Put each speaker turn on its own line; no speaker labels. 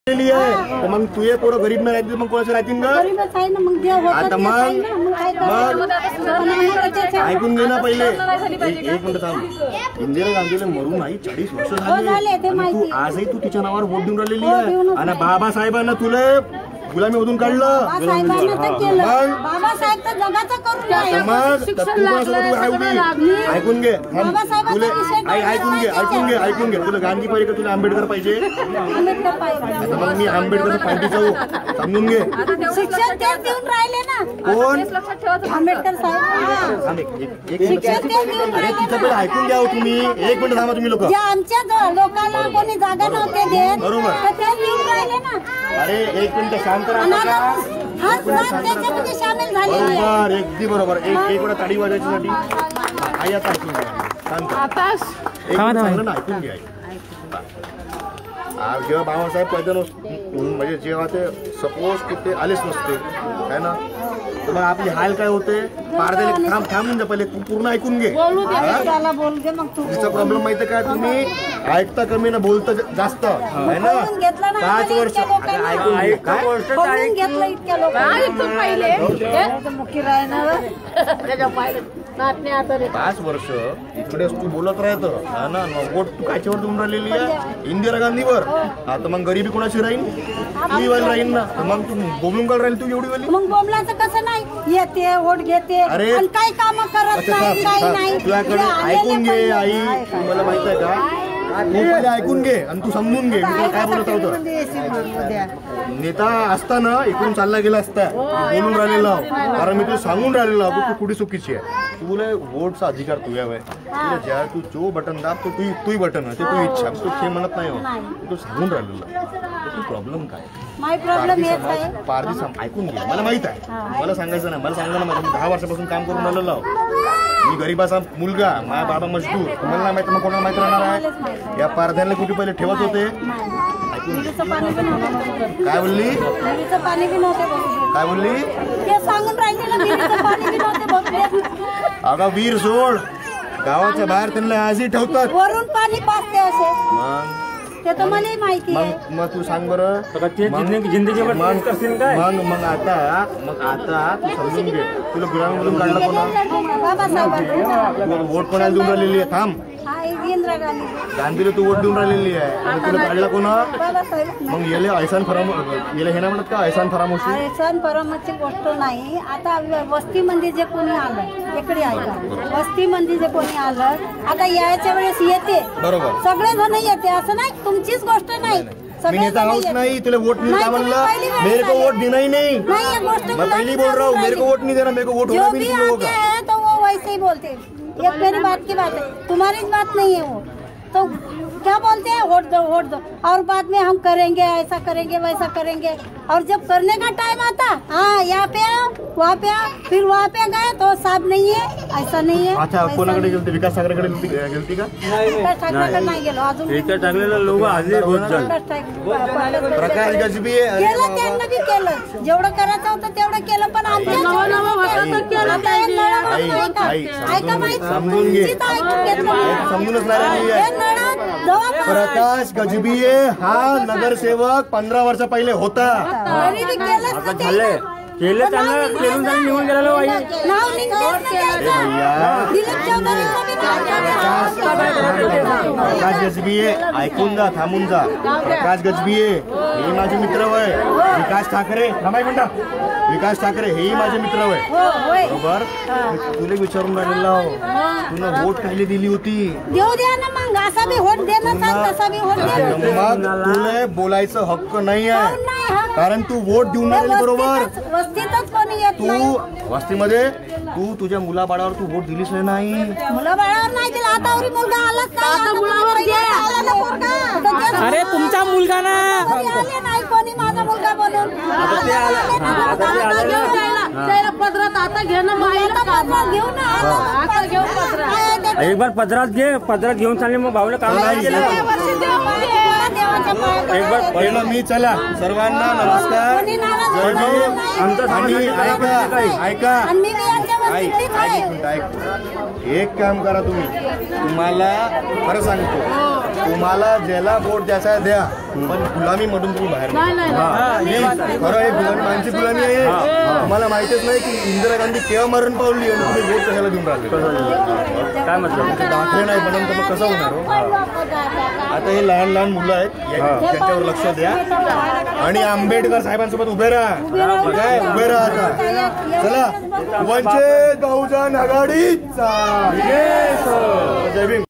आहे मग तुझे पोरं गरीब नाही राहतील मग कोणाचे राहतील का? आता मग ऐकून घे ना पहिले एक मिनिट थांब. इंदिरा गांधीला मरून आई 40 वर्ष झाले. तू आजही तू तिच्या नावावर वोट देऊन राहिलेली आहे आणि बाबासाहेबांना तुला गुलामीमधून काढलं. ऐकून घे ऐकून घे तुला गांधी पाहिजे का तुला आंबेडकर पाहिजे? आता मग मी आंबेडकर पार्टी जाऊ समजून घे.
शिक्षण तेच देऊन राहिले ना
कोण?
आंबेडकर साहेब.
अरे तिथं पण ऐकून घ्या तुम्ही. एक मिनिट थांबा तुम्ही लोक.
आमच्या लोकांना कोणी जागा नव्हते देत
बरोबर.
तेच देऊन राहिले ना.
अरे एक मिनिट शांत राहा.
त्याच्यामध्ये सामील झालेली आहे.
अगदी बरोबर. एक वेळा ताडी वाजवायची आई आता ऐकून घ्या शांत ना ऐकून घ्या. जेव्हा बाबासाहेब पैदा म्हणजे जेव्हा ते सपोज की ते आलेच नसते है ना तर मग आपली हाल काय होते. पारदे थांबून जा पहिले. तू पूर्ण ऐकून घे. तिचा प्रॉब्लेम माहिती काय तुम्ही ऐकता कमी ना बोलता जास्त है ना. 5 वर्ष इकडेच तू बोलत राहत ना. वोट तू कायच्यावर देऊन राहिलेली आहे? इंदिरा गांधीवर. आता मग गरिबी कोणाची राहील? ती वाली राहील ना. मग तू बोलून काढ राहील तू एवढी वाली.
मग बोमलाचं कसं नाही येते वोट घेते
अरे
काही काम करत नाही काही नाही.
तुझ्याकडे ऐकून घे आई. मला माहित आहे का तू पहिले ऐकून घे आणि तू समजून घे मी काय बोलत होतो. नेता असताना इकडून चालला गेला असता बोलून राहिलेला कारण मी तुला सांगून राहिलेला तू कुठे चुकीची आहे. तुला वोटचा अधिकार तुझ्या आहे. तुला ज्या तू जो बटन दाब तो तू बटन आहे ते तू इच्छा तू ते म्हणत नाही हो. तू सांगून राहिलेला तू प्रॉब्लेम काय पारदी ऐकून घे. मला माहित आहे. मला सांगायचं नाही. मला सांगा ना. मी 10 वर्षापासून काम करून राहिलेलो. मी गरीबाचा मुलगा. माझा बाबा मजदूर. तुम्हाला नाही माहिती मग कोणाला माहिती राहणार आहे? या पारध्याला कुठे पहिले ठेवत होते. काय बोलली? काय बोलली? अगं वीर सोड. गावाच्या बाहेर त्यांना आजही ठेवतात.
वरून पाणी पाजते असे. ते तर मला माहिती आहे.
मग तू सांग बरं मग आता तू समजून घे. तुला गुलामीमधून काढला कोणा? वोट कोणाला देऊन राहिलेली आहे? थांब. गांधीला तू वोट देऊन राहिलेली आहे आणि तुला काढला कोणा? मग येले ऐसान फरामोशी हे ना म्हणत का? ऐसान फरामोशी
ऐसान फरामोशी गोष्ट नाही. आता वस्तीमध्ये जे कोणी आलं इकडे ऐका. वस्तीमध्ये जे कोणी आलं आता यायच्या वेळेस येते
बरोबर.
सगळे जण येते असं नाही. तुमचीच गोष्ट नाही.
मी नेता हाउस नहीं तुले वोट नहीं क्या म्हणला? मेरे को वोट देना ही नहीं. मैं पहले बोल रहा हूँ मेरे को वोट नहीं देना. मेरे को वोट होना भी नहीं तुम लोगों का.
तो वो वैसे ही बोलते. ये मेरी बात की बात है. तुम्हारी बात नहीं है वो. तो क्या बोलते हैं वोट दो वोट दो और बाद में हम करेंगे ऐसा करेंगे वैसा करेंगे. और जब करने का टाइम आता हाँ यहाँ पे आओ वहाँ पे आओ फिर वहाँ पे गए तो साहब नहीं है ऐसा नहीं है.
अच्छा कोणाकडे गेलते? विकास ठाकरेकडे गेलती का?
विकास ठाकरेकडे नाही गेलो अजून.
विकास ठाकरेला लोक आजही बहुत प्रकाश गजबी
केलं. त्यांना बी केलं. जेवढं करायचं होतं तेवढं केलं पण आमच्या
समजून घे. समजूनच नाही. प्रकाश गजबिये हा नगरसेवक 15 वर्ष पहिले होता. केले निघून गेलेलो. प्रकाश गजबिये ऐकून जा थांबून जा. प्रकाश गजबिये हे माझे मित्र वय. विकास ठाकरे म्हणता विकास ठाकरे हे माझे मित्र वय बरोबर. तुला विचारून राहिलेला तुला वोट कायले दिली होती?
देऊ द्या ना मग. असा बी वोट देणं तसा बी वोट देणं.
मग तुला बोलायचं हक्क नाही आहे कारण तू वोट देऊन राहिली बरोबर.
वस्तीतच कोणी येत नाही.
तू वस्तीमध्ये तू तुझ्या मुलाबाळावर तू वोट दिलीच नाही.
मुलाबाळावर नाही दिला. आता मुलगा आलाच नाही.
अरे तुमचा मुलगा ना
नाही कोणी माझा मुलगा बनून पदरात आता घेणं घेऊन
एक बार पदरात घे. पदरात घेऊन चालले मग भाऊला काम नाही केलं.
एक बार पहिला मी चला सर्वांना नमस्कार. ऐका एक काम करा तुम्ही. तुम्हाला खरं सांगतो तुम्हाला ज्याला वोट द्यायचा द्या, पण गुलामी मधून तुम्ही बाहेर खरं हे गुलामी मानसी गुलामी आहे. तुम्हाला माहितीच नाही की इंदिरा गांधी केव्हा मरण पावली आणि तुम्ही वोट कशाला देऊन राहिले.
काय मतलब
दाखले नाही बनवून तर मग कसं होणार हो? आता हे लहान लहान मुलं आहेत, त्यांच्यावर लक्ष द्या आणि आंबेडकर साहेबांसोबत उभे राहा. काय उभे राहा आता. चला, वंचित बहुजन आघाडीचा जय भीम.